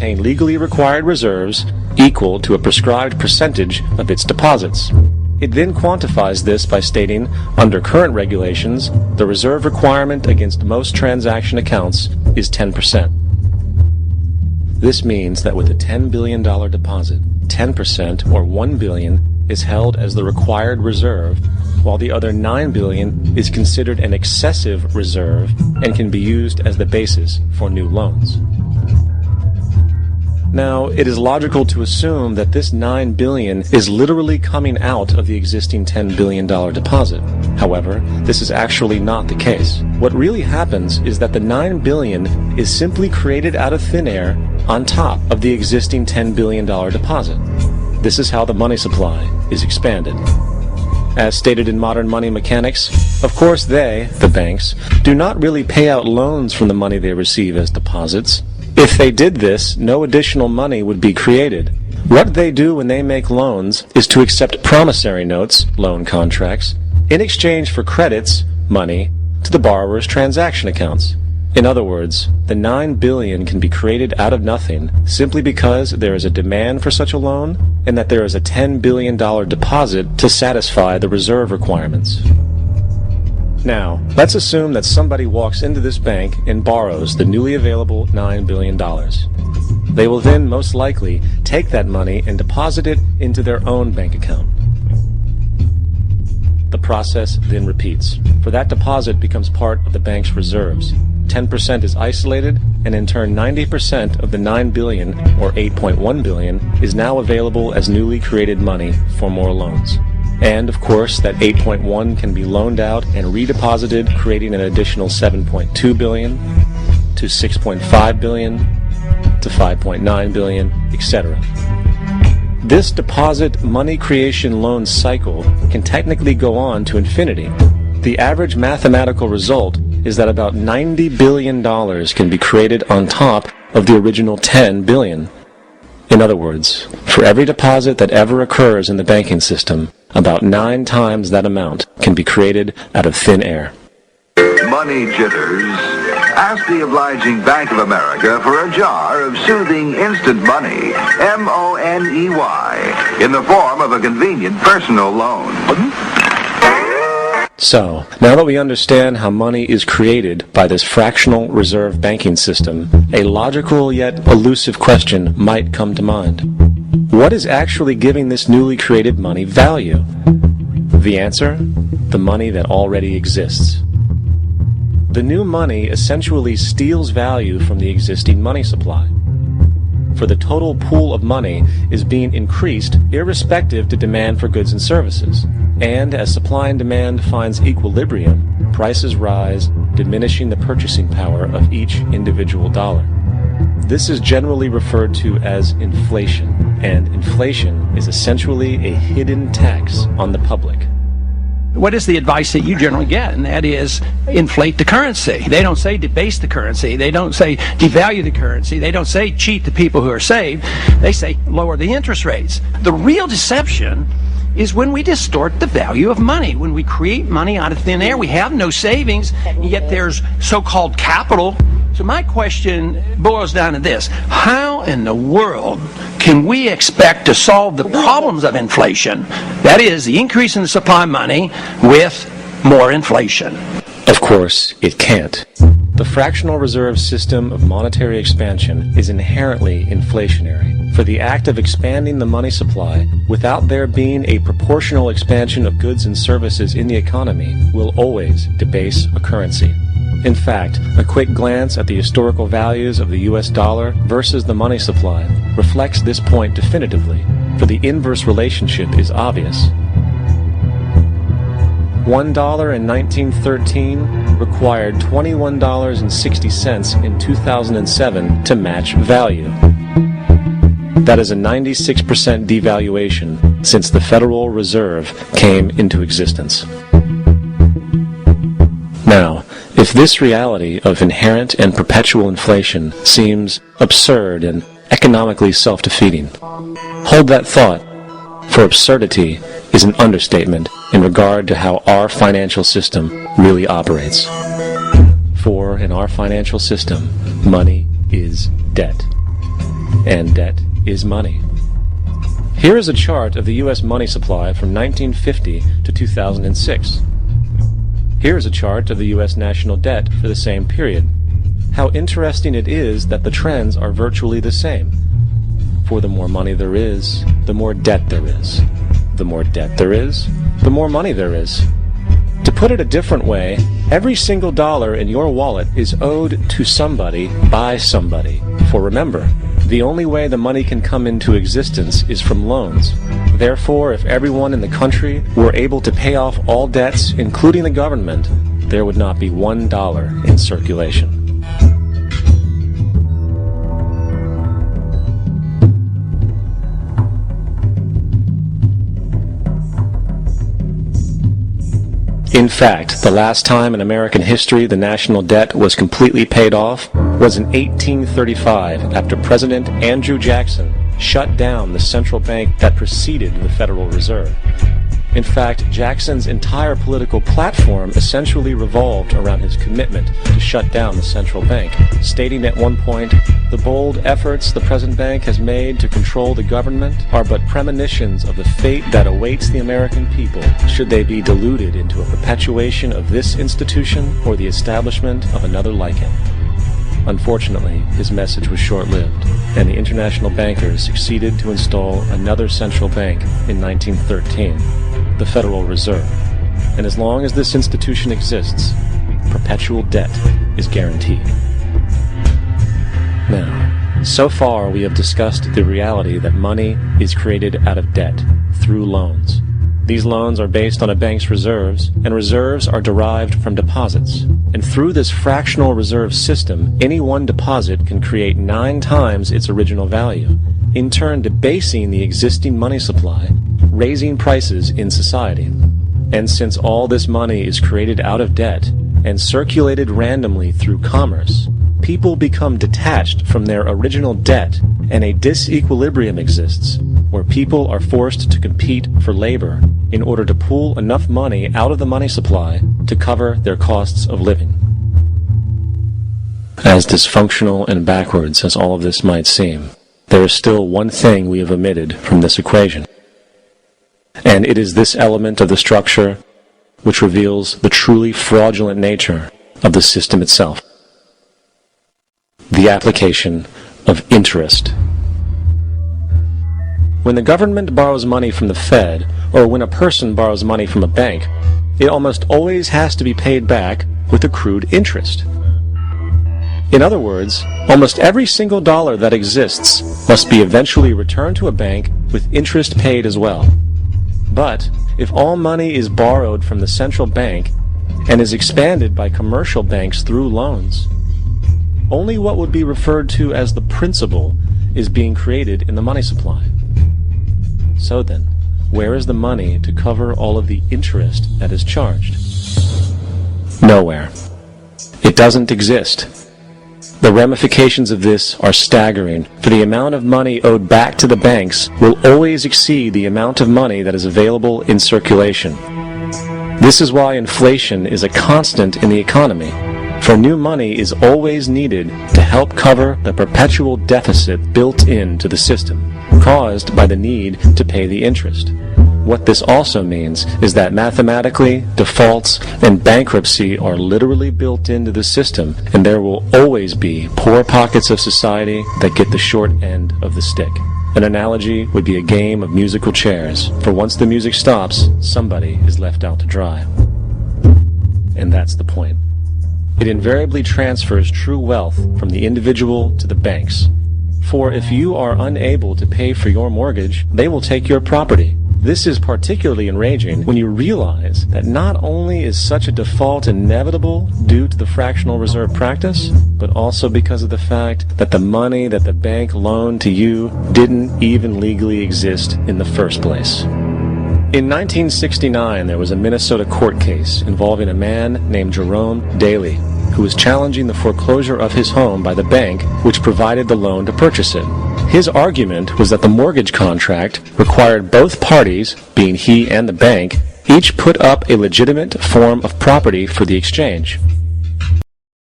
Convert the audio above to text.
maintain legally required reserves equal to a prescribed percentage of its deposits. It then quantifies this by stating, under current regulations, the reserve requirement against most transaction accounts is 10%. This means that with a $10 billion deposit, 10% or $1 billion is held as the required reserve, while the other $9 billion is considered an excessive reserve and can be used as the basis for new loans. Now, it is logical to assume that this $9 billion is literally coming out of the existing $10 billion deposit. However, this is actually not the case. What really happens is that the $9 billion is simply created out of thin air on top of the existing $10 billion deposit. This is how the money supply is expanded. As stated in modern money mechanics, of course they, the banks, do not really pay out loans from the money they receive as deposits. If they did this, no additional money would be created. What they do when they make loans is to accept promissory notes, loan contracts, in exchange for credits, money, to the borrower's transaction accounts. In other words, the $9 billion can be created out of nothing simply because there is a demand for such a loan and that there is a $10 billion deposit to satisfy the reserve requirements. Now, let's assume that somebody walks into this bank and borrows the newly available $9 billion. They will then most likely take that money and deposit it into their own bank account. The process then repeats, for that deposit becomes part of the bank's reserves. 10% is isolated, and in turn 90% of the $9 billion, or $8.1 billion, is now available as newly created money for more loans. And, of course, that 8.1 can be loaned out and redeposited, creating an additional 7.2 billion, to 6.5 billion, to 5.9 billion, etc. This deposit money creation loan cycle can technically go on to infinity. The average mathematical result is that about $90 billion can be created on top of the original $10 billion. In other words, for every deposit that ever occurs in the banking system, about 9 times that amount can be created out of thin air. Money jitters. Ask the obliging Bank of America for a jar of soothing instant money, M-O-N-E-Y, in the form of a convenient personal loan. So, now that we understand how money is created by this fractional reserve banking system, a logical yet elusive question might come to mind. What is actually giving this newly created money value? The answer? The money that already exists. The new money essentially steals value from the existing money supply. For the total pool of money is being increased irrespective to demand for goods and services. And as supply and demand finds equilibrium, prices rise, diminishing the purchasing power of each individual dollar. This is generally referred to as inflation, and inflation is essentially a hidden tax on the public. What is the advice that you generally get? And that is, inflate the currency. They don't say debase the currency. They don't say devalue the currency. They don't say cheat the people who are saved. They say lower the interest rates. The real deception is when we distort the value of money. When we create money out of thin air, we have no savings, and yet there's so-called capital. So my question boils down to this: how in the world can we expect to solve the problems of inflation, that is, the increase in the supply of money, with more inflation? Of course, it can't. The fractional reserve system of monetary expansion is inherently inflationary. For the act of expanding the money supply, without there being a proportional expansion of goods and services in the economy, will always debase a currency. In fact, a quick glance at the historical values of the US dollar versus the money supply reflects this point definitively, for the inverse relationship is obvious. $1 in 1913 required $21.60 in 2007 to match value. That is a 96% devaluation since the Federal Reserve came into existence. Now, if this reality of inherent and perpetual inflation seems absurd and economically self-defeating, hold that thought, for absurdity is an understatement in regard to how our financial system really operates. For in our financial system, money is debt. and debt is money. Here is a chart of the U.S. money supply from 1950 to 2006. Here is a chart of the U.S. national debt for the same period. How interesting it is that the trends are virtually the same. For the more money there is, the more debt there is. The more debt there is, the more money there is. To put it a different way, every single dollar in your wallet is owed to somebody by somebody. For remember, the only way the money can come into existence is from loans. Therefore, if everyone in the country were able to pay off all debts, including the government, there would not be $1 in circulation. In fact, the last time in American history the national debt was completely paid off was in 1835 after President Andrew Jackson shut down the central bank that preceded the Federal Reserve. In fact, Jackson's entire political platform essentially revolved around his commitment to shut down the central bank, stating at one point, "The bold efforts the present bank has made to control the government are but premonitions of the fate that awaits the American people should they be deluded into a perpetuation of this institution or the establishment of another like it." Unfortunately, his message was short-lived, and the international bankers succeeded to install another central bank in 1913, the Federal Reserve. And as long as this institution exists, perpetual debt is guaranteed. Now, so far we have discussed the reality that money is created out of debt through loans. These loans are based on a bank's reserves, and reserves are derived from deposits. And through this fractional reserve system, any one deposit can create 9 times its original value, in turn debasing the existing money supply, raising prices in society. And since all this money is created out of debt and circulated randomly through commerce, people become detached from their original debt, and a disequilibrium exists, where people are forced to compete for labor in order to pool enough money out of the money supply to cover their costs of living. As dysfunctional and backwards as all of this might seem, there is still one thing we have omitted from this equation. And it is this element of the structure which reveals the truly fraudulent nature of the system itself: the application of interest. When the government borrows money from the Fed, or when a person borrows money from a bank, it almost always has to be paid back with accrued interest. In other words, almost every single dollar that exists must be eventually returned to a bank with interest paid as well. But if all money is borrowed from the central bank and is expanded by commercial banks through loans, only what would be referred to as the principal is being created in the money supply. So then, where is the money to cover all of the interest that is charged? Nowhere. It doesn't exist. The ramifications of this are staggering, for the amount of money owed back to the banks will always exceed the amount of money that is available in circulation. This is why inflation is a constant in the economy, for new money is always needed to help cover the perpetual deficit built into the system, caused by the need to pay the interest. What this also means is that mathematically, defaults and bankruptcy are literally built into the system, and there will always be poor pockets of society that get the short end of the stick. An analogy would be a game of musical chairs, for once the music stops, somebody is left out to dry. And that's the point. It invariably transfers true wealth from the individual to the banks. For if you are unable to pay for your mortgage, they will take your property. This is particularly enraging when you realize that not only is such a default inevitable due to the fractional reserve practice, but also because of the fact that the money that the bank loaned to you didn't even legally exist in the first place. In 1969, there was a Minnesota court case involving a man named Jerome Daly, who was challenging the foreclosure of his home by the bank which provided the loan to purchase it. His argument was that the mortgage contract required both parties, being he and the bank, each put up a legitimate form of property for the exchange.